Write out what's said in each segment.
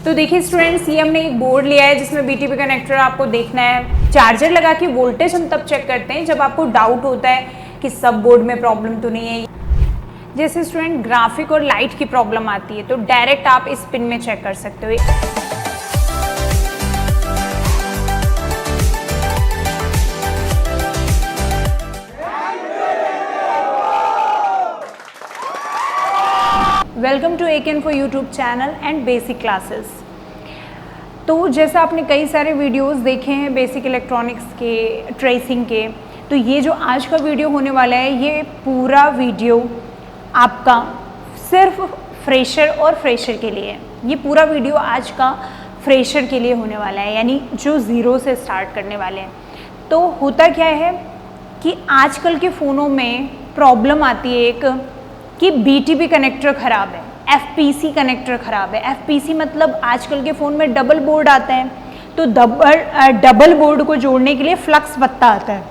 तो देखिए स्टूडेंट्स, ये हमने एक बोर्ड लिया है जिसमें BTB कनेक्टर आपको देखना है। चार्जर लगा के वोल्टेज हम तब चेक करते हैं जब आपको डाउट होता है कि सब बोर्ड में प्रॉब्लम तो नहीं है। जैसे स्टूडेंट ग्राफिक और लाइट की प्रॉब्लम आती है तो डायरेक्ट आप इस पिन में चेक कर सकते हो। Welcome to AKInfo YouTube channel and basic classes. तो जैसा आपने कई सारे वीडियोस देखे हैं बेसिक इलेक्ट्रॉनिक्स के, ट्रेसिंग के, तो ये जो आज का वीडियो होने वाला है ये पूरा वीडियो आपका सिर्फ फ्रेशर और फ्रेशर के लिए है। ये पूरा वीडियो आज का फ्रेशर के लिए होने वाला है, यानी जो ज़ीरो से स्टार्ट करने वाले हैं। तो होता क्या है कि आजकल के फ़ोनों में प्रॉब्लम आती है एक कि BTB कनेक्टर ख़राब है, FPC कनेक्टर ख़राब है। FPC मतलब आजकल के फ़ोन में डबल बोर्ड आता है, तो डबल बोर्ड को जोड़ने के लिए फ्लक्स पत्ता आता है।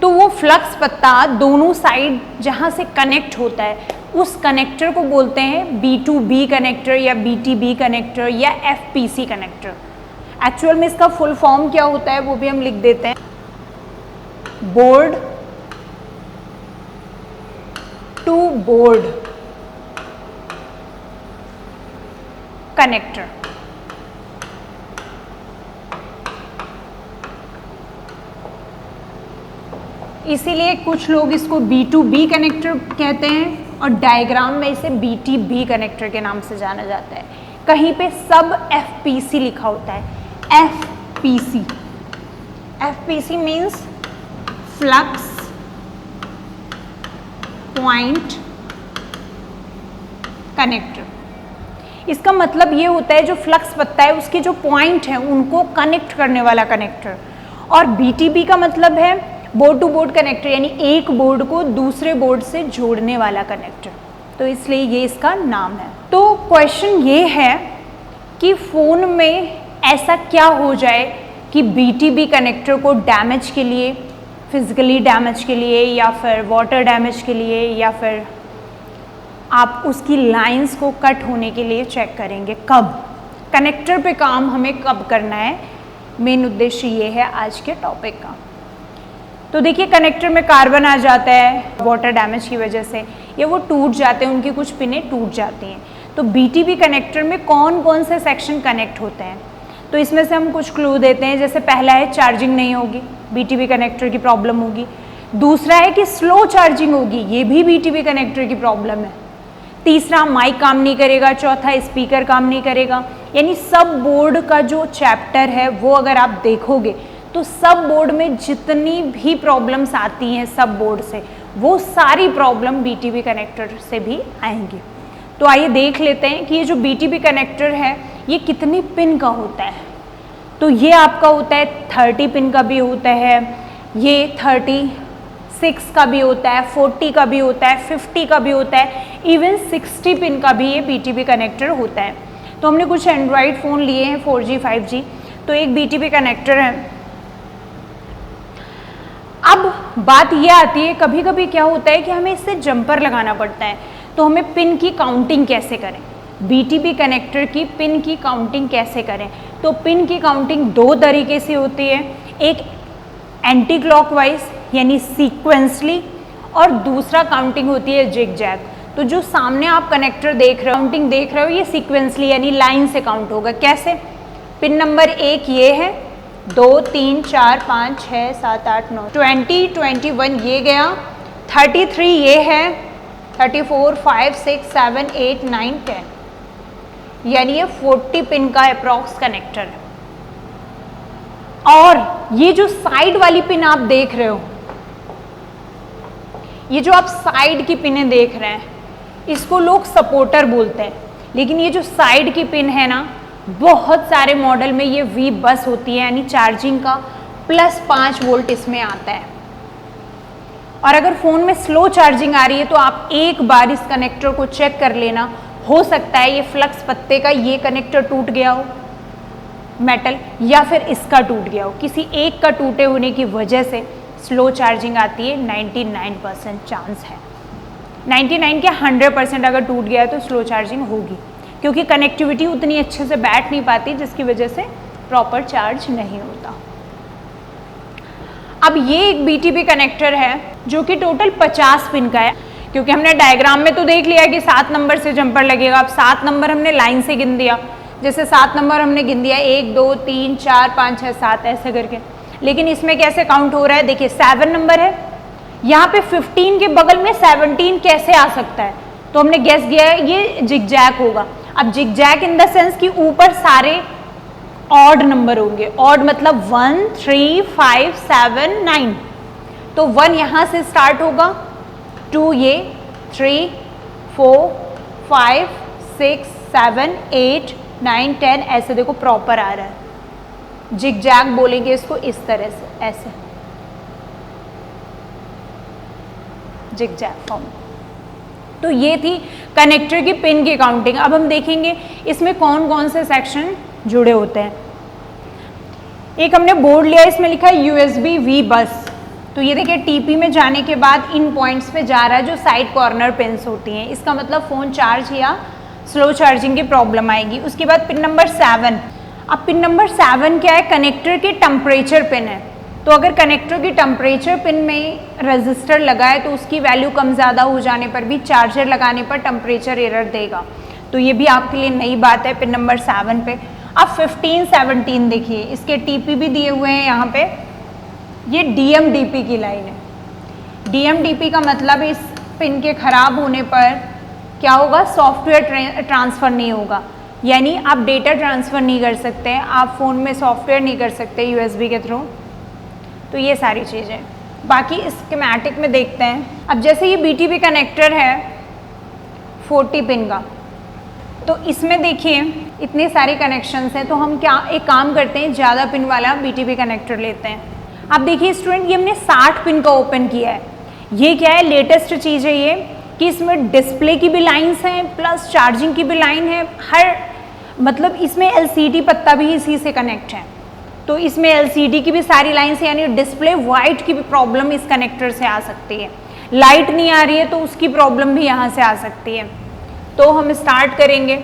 तो वो फ्लक्स पत्ता दोनों साइड जहाँ से कनेक्ट होता है उस कनेक्टर को बोलते हैं B2B कनेक्टर या BTB कनेक्टर या FPC कनेक्टर। एक्चुअल में इसका फुल फॉर्म क्या होता है वो भी हम लिख देते हैं, बोर्ड टू बोर्ड कनेक्टर। इसीलिए कुछ लोग इसको B2B कनेक्टर कहते हैं और डायग्राम में इसे BTB कनेक्टर के नाम से जाना जाता है। कहीं पे सब FPC लिखा होता है, FPC। FPC means flux point connector. इसका मतलब ये होता है जो फ्लक्स पत्ता है उसके जो पॉइंट हैं उनको कनेक्ट करने वाला कनेक्टर। और BTB का मतलब है बोर्ड टू बोर्ड कनेक्टर, यानी एक बोर्ड को दूसरे बोर्ड से जोड़ने वाला कनेक्टर। तो इसलिए ये इसका नाम है। तो क्वेश्चन ये है कि फ़ोन में ऐसा क्या हो जाए कि BTB कनेक्टर को डैमेज के लिए, फिजिकली डैमेज के लिए या फिर वाटर डैमेज के लिए या फिर आप उसकी लाइंस को कट होने के लिए चेक करेंगे। कब कनेक्टर पे काम हमें कब करना है, मेन उद्देश्य ये है आज के टॉपिक का। तो देखिए कनेक्टर में कार्बन आ जाता है वाटर डैमेज की वजह से, या वो टूट जाते हैं, उनकी कुछ पिनें टूट जाती हैं। तो BTB कनेक्टर में कौन कौन से सेक्शन कनेक्ट होते हैं, तो इसमें से हम कुछ क्लू देते हैं। जैसे पहला है चार्जिंग नहीं होगी, BTB कनेक्टर की प्रॉब्लम होगी। दूसरा है कि स्लो चार्जिंग होगी, ये भी BTB कनेक्टर की प्रॉब्लम है। तीसरा माइक काम नहीं करेगा। चौथा स्पीकर काम नहीं करेगा। यानी सब बोर्ड का जो चैप्टर है वो अगर आप देखोगे तो सब बोर्ड में जितनी भी प्रॉब्लम्स आती हैं सब बोर्ड से, वो सारी प्रॉब्लम BTB कनेक्टर से भी आएंगी। तो आइए देख लेते हैं कि ये जो BTB कनेक्टर है ये कितनी पिन का होता है। तो ये आपका होता है 30 पिन का भी होता है, ये 36 का भी होता है, 40 का भी होता है, 50 का भी होता है, इवन 60 पिन का भी ये BTB कनेक्टर होता है। तो हमने कुछ एंड्रॉयड फ़ोन लिए हैं 4G 5G, तो एक BTB कनेक्टर है। अब बात ये आती है कभी कभी क्या होता है कि हमें इससे जंपर लगाना पड़ता है, तो हमें पिन की काउंटिंग कैसे करें, BTB कनेक्टर की पिन की काउंटिंग कैसे करें। तो पिन की काउंटिंग दो तरीके से होती है, एक एंटी क्लॉकवाइज यानी सीक्वेंसली, और दूसरा काउंटिंग होती है जिग जैग। तो जो सामने आप कनेक्टर देख रहे हो, काउंटिंग देख रहे हो, ये सीक्वेंसली यानी लाइन से काउंट होगा। कैसे, पिन नंबर 1 ये है, 2 3 4 5 6 7 8 9 20 21 ये गया, 33 ये है, 34 5 6 7 8 9 10, यानी ये 40 पिन का अप्रॉक्स कनेक्टर है। और ये जो साइड वाली पिन आप देख रहे हो, ये जो आप साइड की पिनें देख रहे हैं इसको लोग सपोर्टर बोलते हैं, लेकिन ये जो साइड की पिन है ना, बहुत सारे मॉडल में ये V बस होती है, यानी चार्जिंग का +5 वोल्ट इसमें आता है। और अगर फ़ोन में स्लो चार्जिंग आ रही है तो आप एक बार इस कनेक्टर को चेक कर लेना, हो सकता है ये फ्लक्स पत्ते का ये कनेक्टर टूट गया हो मेटल, या फिर इसका टूट गया हो। किसी एक का टूटे होने की वजह से स्लो चार्जिंग आती है, 99% चांस है। 99 के 100% अगर टूट गया है तो स्लो चार्जिंग होगी। क्योंकि कनेक्टिविटी उतनी अच्छे से बैठ नहीं पाती, जिसकी वजह से प्रॉपर चार्ज नहीं होता। अब ये एक BTB कनेक्टर है जो कि टोटल 50 पिन का है, क्योंकि हमने डायग्राम में तो देख लिया कि 7 नंबर से जंपर लगेगा। अब 7 नंबर हमने लाइन से गिन दिया, जैसे 7 नंबर हमने गिन दिया 1 2 3 4 5 6 7 ऐसे करके। लेकिन इसमें कैसे काउंट हो रहा है, देखिए 7 नंबर है, यहाँ पे 15 के बगल में 17 कैसे आ सकता है, तो हमने गेस किया है ये जिगजैग होगा। अब जिगजैग इन द सेंस कि ऊपर सारे ऑड नंबर होंगे, ऑड मतलब 1 3 5 7 9, तो 1 यहाँ से स्टार्ट होगा, 2 ये, 3 4 5 6 7 8 9 10 ऐसे देखो प्रॉपर आ रहा है। जिगजैग बोलेंगे इसको इस तरह से, ऐसे जिगजैग फॉर्म। तो ये थी कनेक्टर की पिन की काउंटिंग। अब हम देखेंगे इसमें कौन कौन से सेक्शन जुड़े होते हैं। एक हमने बोर्ड लिया, इसमें लिखा है USB V बस। तो ये देखिए TP में जाने के बाद इन पॉइंट्स पे जा रहा है जो साइड कॉर्नर पिन्स होती हैं, इसका मतलब फ़ोन चार्ज या स्लो चार्जिंग की प्रॉब्लम आएगी। उसके बाद पिन नंबर 7। अब पिन नंबर 7 क्या है, कनेक्टर की टेम्परेचर पिन है। तो अगर कनेक्टर की टेम्परेचर पिन में रजिस्टर लगा है तो उसकी वैल्यू कम ज़्यादा हो जाने पर भी चार्जर लगाने पर टेम्परेचर एरर देगा। तो ये भी आपके लिए नई बात है पिन नंबर 7 पे। अब 15 17 देखिए, इसके TP भी दिए हुए हैं यहाँ पे, ये DMDP की लाइन है। DMDP का मतलब इस पिन के खराब होने पर क्या होगा, सॉफ्टवेयर ट्रांसफ़र नहीं होगा, यानी आप डेटा ट्रांसफ़र नहीं कर सकते हैं, आप फ़ोन में सॉफ्टवेयर नहीं कर सकते USB के थ्रू। तो ये सारी चीज़ें, बाकी स्कीमेटिक में देखते हैं। अब जैसे ये BTB कनेक्टर है 40 पिन का, तो इसमें देखिए इतने सारे कनेक्शंस हैं, तो हम क्या एक काम करते हैं, ज़्यादा पिन वाला BTB कनेक्टर लेते हैं। अब देखिए स्टूडेंट, ये हमने 60 पिन का ओपन किया है। ये क्या है, लेटेस्ट चीज़ है ये कि इसमें डिस्प्ले की भी लाइन्स हैं प्लस चार्जिंग की भी लाइन है, हर मतलब इसमें LCD पत्ता भी इसी से कनेक्ट है। तो इसमें LCD की भी सारी लाइन्स, यानी डिस्प्ले वाइट की भी प्रॉब्लम इस कनेक्टर से आ सकती है। लाइट नहीं आ रही है तो उसकी प्रॉब्लम भी यहाँ से आ सकती है। तो हम स्टार्ट करेंगे,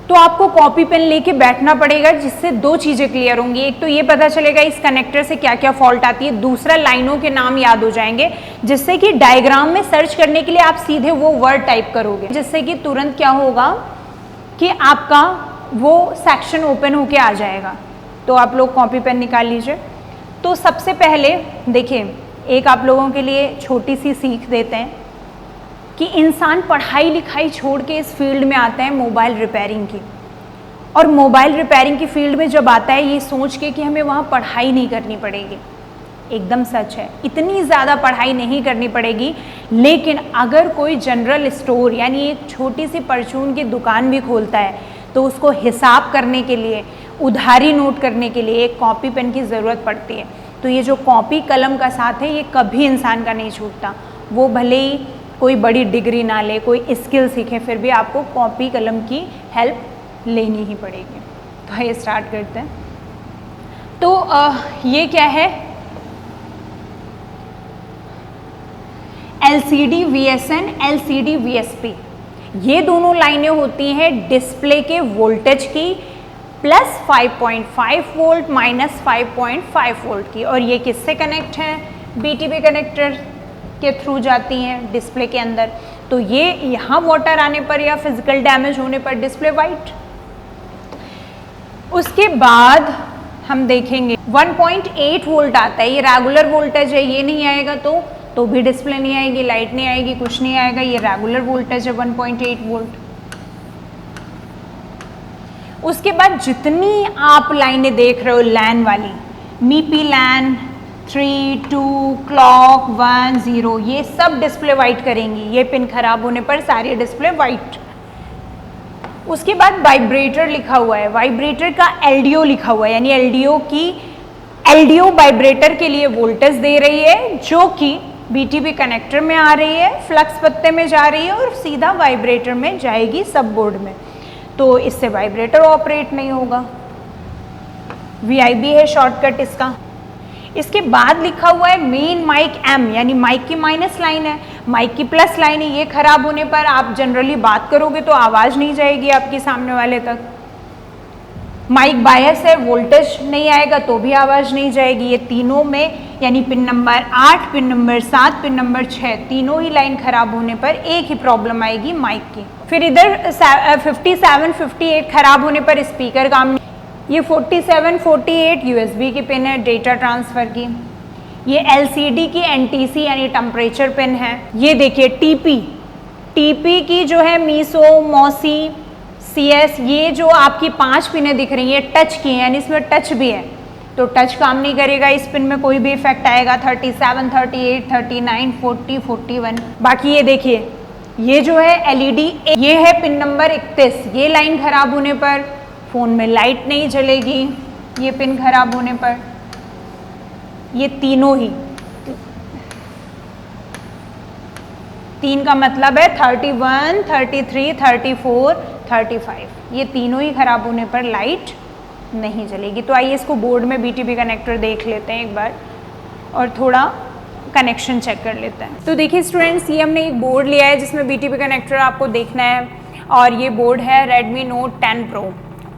तो आपको कॉपी पेन लेके बैठना पड़ेगा, जिससे 2 चीज़ें क्लियर होंगी। एक तो ये पता चलेगा इस कनेक्टर से क्या क्या फॉल्ट आती है, दूसरा लाइनों के नाम याद हो जाएंगे, जिससे कि डायग्राम में सर्च करने के लिए आप सीधे वो वर्ड टाइप करोगे, जिससे कि तुरंत क्या होगा कि आपका वो सेक्शन ओपन होके आ जाएगा। तो आप लोग कॉपी पेन निकाल लीजिए। तो सबसे पहले देखिए, एक आप लोगों के लिए छोटी सी सीख देते हैं कि इंसान पढ़ाई लिखाई छोड़ के इस फील्ड में आता है मोबाइल रिपेयरिंग की, और मोबाइल रिपेयरिंग की फील्ड में जब आता है ये सोच के कि हमें वहाँ पढ़ाई नहीं करनी पड़ेगी। एकदम सच है, इतनी ज़्यादा पढ़ाई नहीं करनी पड़ेगी, लेकिन अगर कोई जनरल स्टोर यानी एक छोटी सी परचून की दुकान भी खोलता है तो उसको हिसाब करने के लिए, उधारी नोट करने के लिए एक कॉपी पेन की ज़रूरत पड़ती है। तो ये जो कॉपी कलम का साथ है ये कभी इंसान का नहीं छूटता, वो भले ही कोई बड़ी डिग्री ना ले, कोई स्किल सीखे, फिर भी आपको कॉपी कलम की हेल्प लेनी ही पड़ेगी। तो ये स्टार्ट करते हैं। तो ये क्या है, LCD VSN, LCD VSP, ये दोनों लाइनें होती हैं डिस्प्ले के वोल्टेज की, प्लस 5.5 वोल्ट माइनस 5.5 वोल्ट की। और ये किससे कनेक्ट है, BTB कनेक्टर के थ्रू जाती हैं डिस्प्ले के अंदर। तो ये यहाँ वाटर आने पर या फिजिकल डैमेज होने पर डिस्प्ले वाइट। उसके बाद हम देखेंगे 1.8 वोल्ट आता है, ये रेगुलर वोल्टेज है, ये नहीं आएगा तो भी डिस्प्ले नहीं आएगी, लाइट नहीं आएगी, कुछ नहीं आएगा, ये रेगुलर वोल्टेज है 1.8 वोल्ट। उसके बाद जितनी आप लाइनें देख रहे हो लैन वाली, मीपी लैन 3 2 क्लॉक 1 0, ये सब डिस्प्ले वाइट करेंगी, ये पिन खराब होने पर सारी डिस्प्ले वाइट। उसके बाद वाइब्रेटर लिखा हुआ है, वाइब्रेटर का LDO लिखा हुआ है, यानी LDO वाइब्रेटर के लिए वोल्टेज दे रही है, जो कि BTB कनेक्टर में आ रही है, फ्लक्स पत्ते में जा रही है और सीधा वाइब्रेटर में जाएगी सब बोर्ड में। तो इससे वाइब्रेटर ऑपरेट नहीं होगा, VIB है शॉर्टकट इसका। इसके बाद लिखा हुआ है मेन माइक M, यानी माइक की माइनस लाइन है। माइक की प्लस लाइन है, ये खराब होने पर आप जनरली बात करोगे तो आवाज़ नहीं जाएगी आपकी सामने वाले तक। माइक बायस है, वोल्टेज नहीं आएगा तो भी आवाज़ नहीं जाएगी। ये तीनों में यानी pin number 8, pin number 7, pin number 6 तीनों ही लाइन खराब होने पर एक ही प्रॉब्लम आएगी माइक की। फिर इधर 57, 58 खराब होने पर स्पीकर काम नहीं। ये 47, 48 यूएसबी की पिन है डेटा ट्रांसफ़र की। ये एलसीडी की एनटीसी यानी टेम्परेचर पिन है। ये देखिए टीपी की जो है मीसो, मौसी, सीएस, ये जो आपकी 5 पिनें दिख रही हैं टच की हैं, यानी इसमें टच भी है तो टच काम नहीं करेगा, इस पिन में कोई भी इफेक्ट आएगा। 37, 38, 39, 40, 41। बाकी ये देखिए ये जो है एलईडी, ये है पिन नंबर 31। ये लाइन खराब होने पर फ़ोन में लाइट नहीं जलेगी, ये पिन खराब होने पर। ये तीनों ही, 3 का मतलब है 31, 33, 34, 35, ये तीनों ही खराब होने पर लाइट नहीं जलेगी। तो आइए इसको बोर्ड में बीटीबी कनेक्टर देख लेते हैं एक बार और थोड़ा कनेक्शन चेक कर लेते हैं। तो देखिए स्टूडेंट्स, ये हमने एक बोर्ड लिया है जिसमें बीटीबी कनेक्टर आपको देखना है और ये बोर्ड है Redmi Note 10 Pro।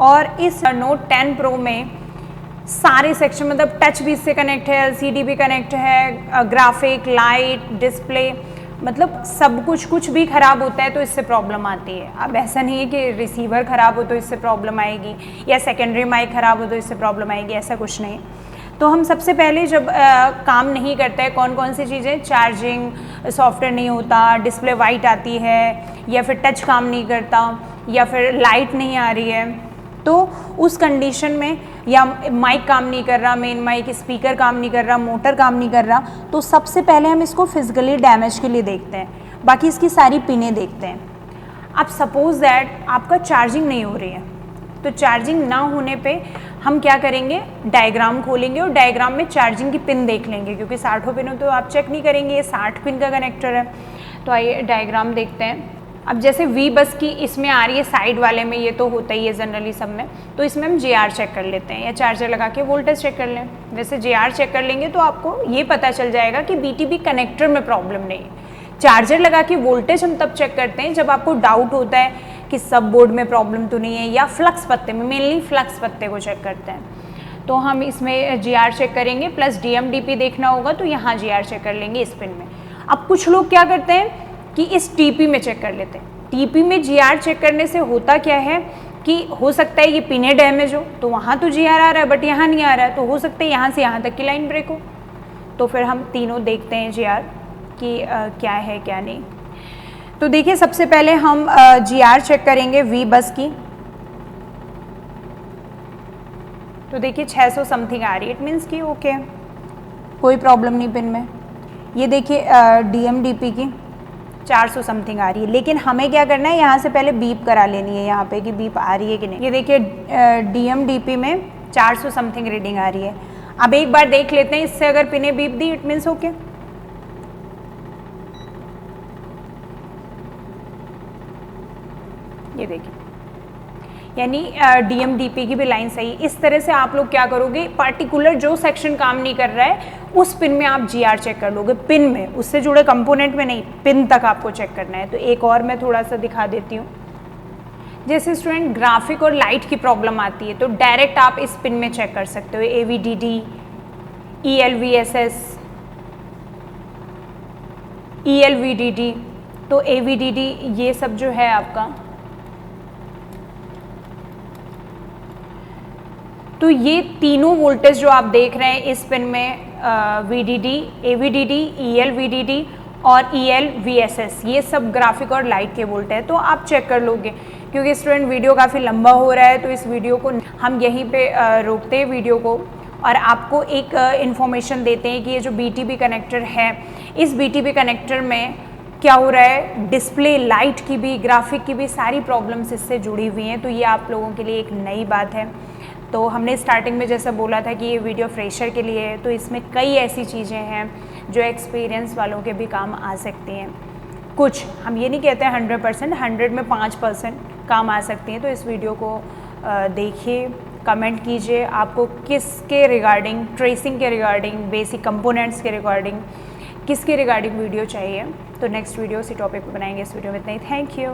और इस Note 10 Pro में सारे सेक्शन मतलब टच भी इससे कनेक्ट है, एलसीडी भी कनेक्ट है, ग्राफिक, लाइट, डिस्प्ले, मतलब सब कुछ भी ख़राब होता है तो इससे प्रॉब्लम आती है। अब ऐसा नहीं है कि रिसीवर ख़राब हो तो इससे प्रॉब्लम आएगी या सेकेंडरी माइक ख़राब हो तो इससे प्रॉब्लम आएगी, ऐसा कुछ नहीं। तो हम सबसे पहले जब काम नहीं करता है, कौन कौन सी चीज़ें, चार्जिंग सॉफ्टवेयर नहीं होता, डिस्प्ले वाइट आती है, या फिर टच काम नहीं करता, या फिर लाइट नहीं आ रही है, तो उस कंडीशन में, या माइक काम नहीं कर रहा, मेन माइक, स्पीकर काम नहीं कर रहा, मोटर काम नहीं कर रहा, तो सबसे पहले हम इसको फिजिकली डैमेज के लिए देखते हैं, बाकी इसकी सारी पिनें देखते हैं। अब सपोज़ दैट आपका चार्जिंग नहीं हो रही है, तो चार्जिंग ना होने पे हम क्या करेंगे, डायग्राम खोलेंगे और डायग्राम में चार्जिंग की पिन देख लेंगे, क्योंकि 60 पिन तो आप चेक नहीं करेंगे, ये 60 पिन का कनेक्टर है। तो आइए डायग्राम देखते हैं। अब जैसे वी बस की इसमें आ रही है साइड वाले में, ये तो होता ही है जनरली सब में, तो इसमें हम JR चेक कर लेते हैं या चार्जर लगा के वोल्टेज चेक कर लें। वैसे JR चेक कर लेंगे तो आपको ये पता चल जाएगा कि BTB कनेक्टर में प्रॉब्लम नहीं है। चार्जर लगा के वोल्टेज हम तब चेक करते हैं जब आपको डाउट होता है कि सब बोर्ड में प्रॉब्लम तो नहीं है, या फ्लक्स पत्ते में, मेनली फ्लक्स पत्ते को चेक करते हैं। तो हम इसमें JR चेक करेंगे, प्लस DMDP देखना होगा तो यहाँ JR चेक कर लेंगे इस पिन में। अब कुछ लोग क्या करते हैं कि इस TP में चेक कर लेते हैं। TP में JR चेक करने से होता क्या है कि हो सकता है ये पिने डैमेज हो, तो वहाँ तो JR आ रहा है बट यहाँ नहीं आ रहा है, तो हो सकता है यहाँ से यहाँ तक की लाइन ब्रेक हो। तो फिर हम तीनों देखते हैं JR कि क्या है क्या नहीं। तो देखिए सबसे पहले हम JR चेक करेंगे वी बस की। तो देखिए 600 समथिंग आ रही है, इट मीन्स कि ओके, कोई प्रॉब्लम नहीं पिन में। ये देखिए DMDP की 400 समथिंग आ रही है, लेकिन हमें क्या करना है, यहाँ से पहले बीप करा लेनी है यहाँ पे कि बीप आ रही है कि नहीं। ये देखिए DMDP में 400 समथिंग रीडिंग आ रही है। अब एक बार देख लेते हैं, इससे अगर पिने beep the it means okay. ये देखिए, यानी DMDP की भी लाइन सही। इस तरह से आप लोग क्या करोगे, पार्टिकुलर जो सेक्शन काम नहीं कर रहा है उस पिन में आप JR चेक कर लोगे, पिन में, उससे जुड़े कंपोनेंट में नहीं, पिन तक आपको चेक करना है। तो एक और मैं थोड़ा सा दिखा देती हूँ। जैसे स्टूडेंट ग्राफिक और लाइट की प्रॉब्लम आती है तो डायरेक्ट आप इस पिन में चेक कर सकते हो, AVDD, ELVSS, ELVDD। तो AVDD ये सब जो है आपका, तो ये तीनों वोल्टेज जो आप देख रहे हैं इस पिन में, VDD, AVDD, ELVDD और ELVSS, ये सब ग्राफिक और लाइट के वोल्ट है। तो आप चेक कर लोगे, क्योंकि स्टूडेंट वीडियो काफ़ी लंबा हो रहा है तो इस वीडियो को हम यहीं पे रोकते हैं वीडियो को, और आपको एक इन्फॉर्मेशन देते हैं कि ये जो BTB कनेक्टर है, इस BTB कनेक्टर में क्या हो रहा है, डिस्प्ले, लाइट की भी, ग्राफिक की भी सारी प्रॉब्लम्स इससे जुड़ी हुई हैं। तो ये आप लोगों के लिए एक नई बात है। तो हमने स्टार्टिंग में जैसा बोला था कि ये वीडियो फ्रेशर के लिए है, तो इसमें कई ऐसी चीज़ें हैं जो एक्सपीरियंस वालों के भी काम आ सकती हैं। कुछ, हम ये नहीं कहते हैं 100%, 100 में 5% काम आ सकती हैं। तो इस वीडियो को देखिए, कमेंट कीजिए आपको किसके रिगार्डिंग, ट्रेसिंग के रिगार्डिंग, बेसिक कंपोनेंट्स के रिगार्डिंग, किसके रिगार्डिंग वीडियो चाहिए, तो नेक्स्ट वीडियो इसी टॉपिक पर बनाएंगे। इस वीडियो में इतना ही। Thank you.